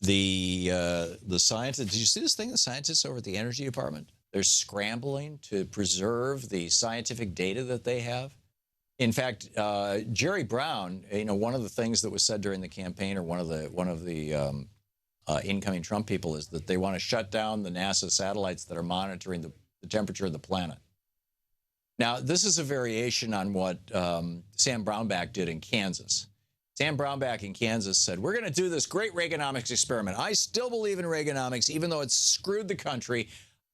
The scientists, did you see this thing? The scientists over at the Energy Department, they're scrambling to preserve the scientific data that they have. In fact, Jerry Brown, one of the things that was said during the campaign, or one of the incoming Trump people, is that they want to shut down the NASA satellites that are monitoring the temperature of the planet. Now, this is a variation on what Sam Brownback did in Kansas. Sam Brownback in Kansas said, we're going to do this great Reaganomics experiment. I still believe in Reaganomics, even though it's screwed the country.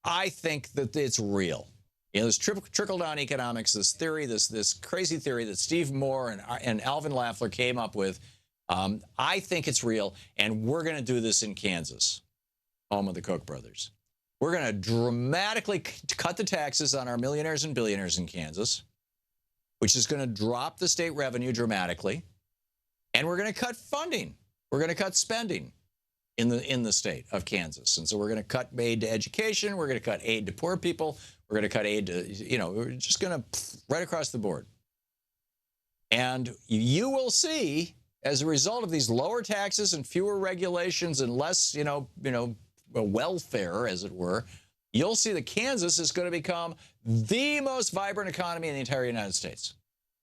I think that it's real. This trickle-down economics, this theory, this crazy theory that Steve Moore and Alvin Lafler came up with, I think it's real, and we're going to do this in Kansas, home of the Koch brothers. We're going to dramatically cut the taxes on our millionaires and billionaires in Kansas, which is going to drop the state revenue dramatically. And we're going to cut funding. We're going to cut spending in the state of Kansas. And so we're going to cut aid to education. We're going to cut aid to poor people. We're going to cut aid to, we're just going to right across the board. And you will see, as a result of these lower taxes and fewer regulations and less, welfare, as it were, you'll see that Kansas is going to become the most vibrant economy in the entire United States.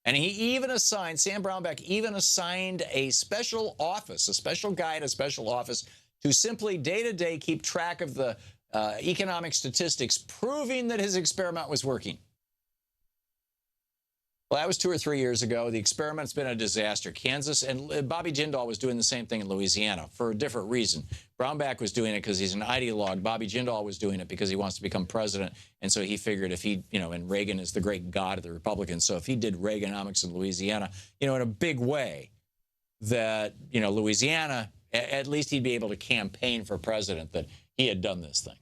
And Sam Brownback even assigned a special office, a special guy at a special office, to simply day-to-day keep track of the economic statistics, proving that his experiment was working. Well, that was 2 or 3 years ago. The experiment's been a disaster. Kansas, and Bobby Jindal was doing the same thing in Louisiana for a different reason. Brownback was doing it because he's an ideologue. Bobby Jindal was doing it because he wants to become president. And so he figured if he, and Reagan is the great god of the Republicans. So if he did Reaganomics in Louisiana, in a big way, that, Louisiana, at least he'd be able to campaign for president that he had done this thing.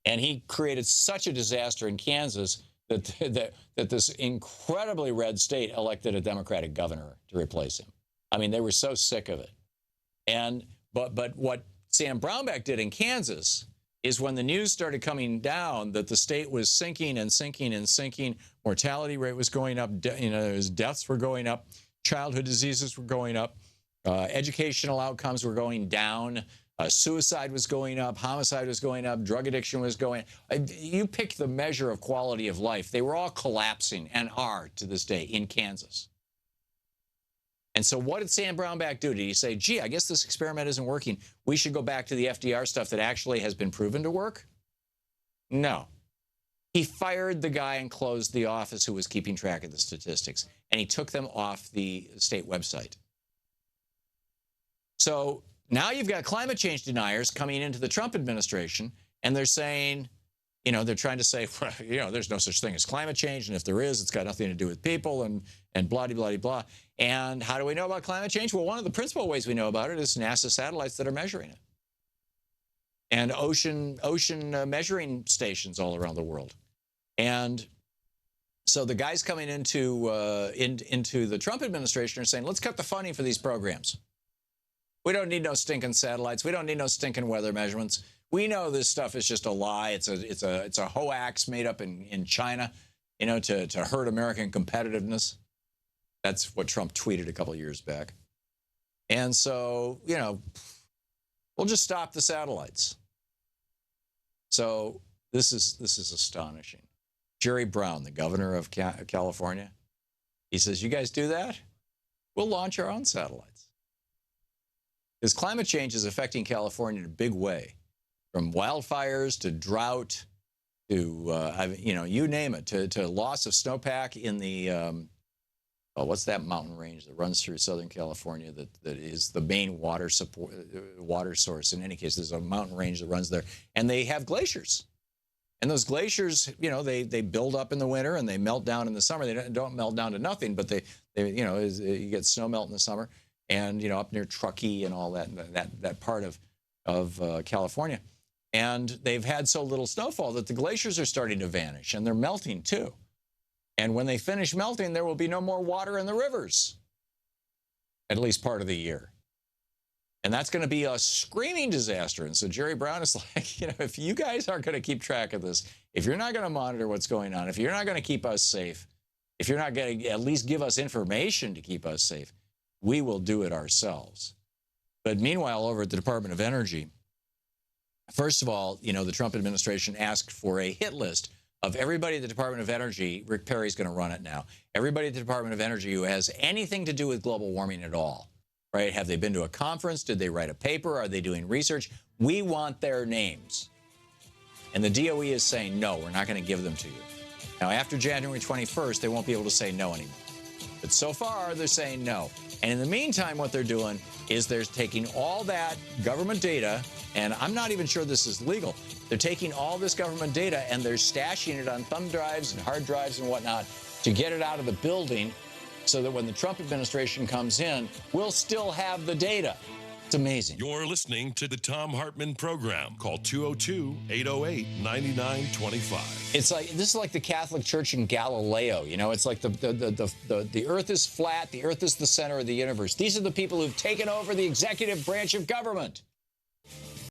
And he created such a disaster in Kansas that this incredibly red state elected a Democratic governor to replace him. I mean, they were so sick of it. But what Sam Brownback did in Kansas is, when the news started coming down that the state was sinking and sinking and sinking, mortality rate was going up, deaths were going up, childhood diseases were going up, educational outcomes were going down, suicide was going up, homicide was going up, drug addiction was going up. You pick the measure of quality of life. They were all collapsing, and are to this day, in Kansas. And so what did Sam Brownback do? Did he say, gee, I guess this experiment isn't working, we should go back to the FDR stuff that actually has been proven to work? No. He fired the guy and closed the office who was keeping track of the statistics, and he took them off the state website. So now you've got climate change deniers coming into the Trump administration, and they're saying, they're trying to say, there's no such thing as climate change, and if there is, it's got nothing to do with people, and blah, blah, blah, blah. And how do we know about climate change? Well, one of the principal ways we know about it is NASA satellites that are measuring it, and ocean measuring stations all around the world. And so the guys coming into the Trump administration are saying, let's cut the funding for these programs. We don't need no stinking satellites. We don't need no stinking weather measurements. We know this stuff is just a lie. It's a hoax made up in China, to hurt American competitiveness. That's what Trump tweeted a couple of years back. And so, we'll just stop the satellites. So this is astonishing. Jerry Brown, the governor of California, he says, you guys do that? We'll launch our own satellites. Because climate change is affecting California in a big way, from wildfires to drought to, you name it, to loss of snowpack in the, what's that mountain range that runs through Southern California that is the main water source? In any case, there's a mountain range that runs there, and they have glaciers. And those glaciers, they build up in the winter and they melt down in the summer. They don't melt down to nothing, but you get snow melt in the summer. And, up near Truckee and all that part of California. And they've had so little snowfall that the glaciers are starting to vanish, and they're melting too. And when they finish melting, there will be no more water in the rivers, at least part of the year. And that's going to be a screaming disaster. And so Jerry Brown is like, if you guys aren't going to keep track of this, if you're not going to monitor what's going on, if you're not going to keep us safe, if you're not going to at least give us information to keep us safe, we will do it ourselves. But meanwhile, over at the Department of Energy, first of all, you know, the Trump administration asked for a hit list of everybody at the Department of Energy. Rick Perry's going to run it now. Everybody at the Department of Energy who has anything to do with global warming at all, right? Have they been to a conference? Did they write a paper? Are they doing research? We want their names. And the DOE is saying, no, we're not going to give them to you. Now, after January 21st, they won't be able to say no anymore. But so far, they're saying no. And in the meantime, what they're doing is they're taking all that government data, and I'm not even sure this is legal. They're taking all this government data and they're stashing it on thumb drives and hard drives and whatnot to get it out of the building so that when the Trump administration comes in, we'll still have the data. It's amazing. You're listening to the Thom Hartmann program. Call 202-808-9925. It's like, this is like the Catholic Church in Galileo. You know, it's like the earth is flat, the earth is the center of the universe. These are the people who've taken over the executive branch of government.